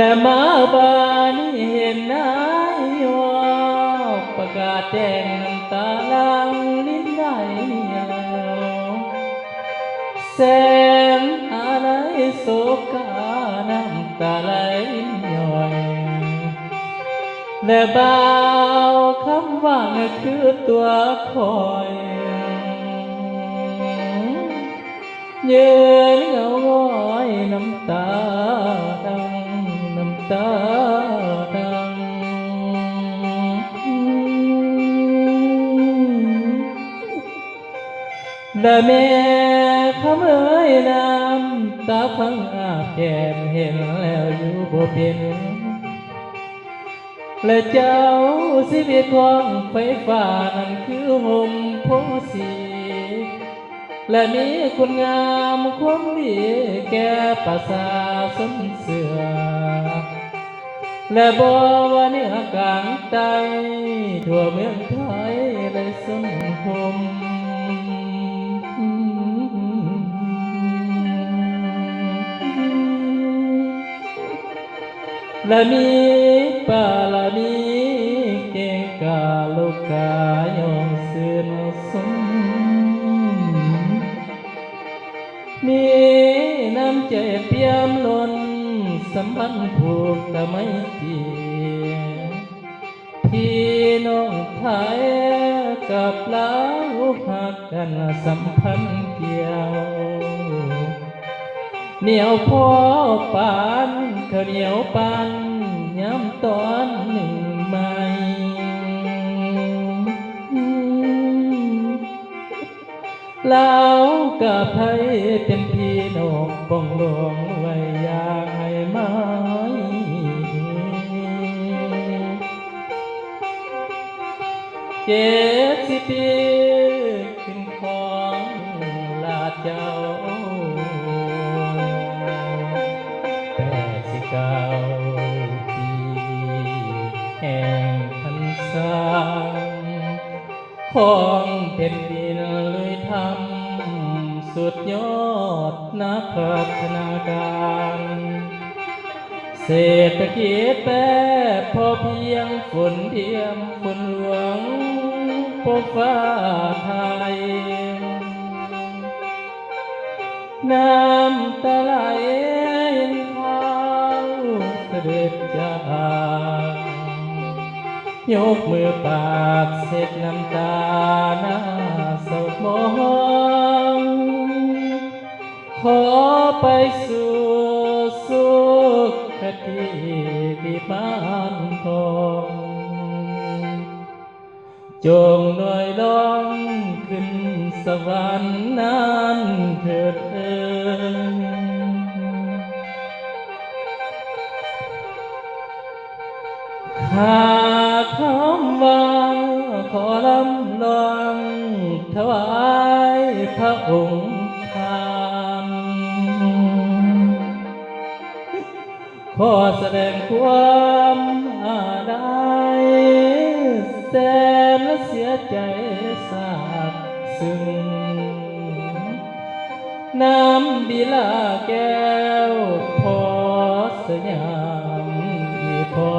และมาบ้านเห็นนายประกาศแจ้งน้ำตาลังลิ้นไหลแสนอะไรโศกาน้ำตาไหลย้อยและบ่าวคำว่าคือตัวคอยยืนเงาว้อยน้ำตาดังน้ำตาดังและแม่คำเอ่ยน้ำตาฟังอาบแก้มเห็นแล้วอยู่บ่เป็นและเจ้าชีวิตของไฟฟ้านั้นคือห่มโพสีและมีคุณงามความดีแก่ประสาสนเสือและบ่ว่าเนื้อกลางใจทั่วเมืองไทยเลยสมคมและมีปาลามีเก่งกาลูกกายองสื่นสมมีน้ำใจเปี่ยมล้นสัมพันธ์ผูกแต่ไม่เทียงพี่น้องไทยกับลาวหักกันสัมพันธ์เกี่ยวเหนียวพอปานข้าวเหนียวปานย้ำตอนหนึ่งใหม่ลาวกับไทยเป็นพี่น้องป้องดองไว้อยากให้ไม้70 ปีขึ้นของลาดเจ้า89 ปีแห่งพรรษาของเป็นดินเลยทำสุดยอดนักพัฒนาการเศรษฐกิจแบบพอเพียงฝนเทียมฝนหลวงปกฟ้าไทยน้ำตาไหลเท้าเสด็จจากยกมือปากเสร็จน้ำตาหน้าสดมองขอไปสู่สุขติวิมานทองจงหน่วยลองขึ้นสวรรค์นั้นเถิดข้าคำว่าขอลำลองถวายพระองค์ทานขอแสดงความอาลัยแสนเสียใจสาบซึ้งน้ำบิลาแก้วพอสยามที่พอ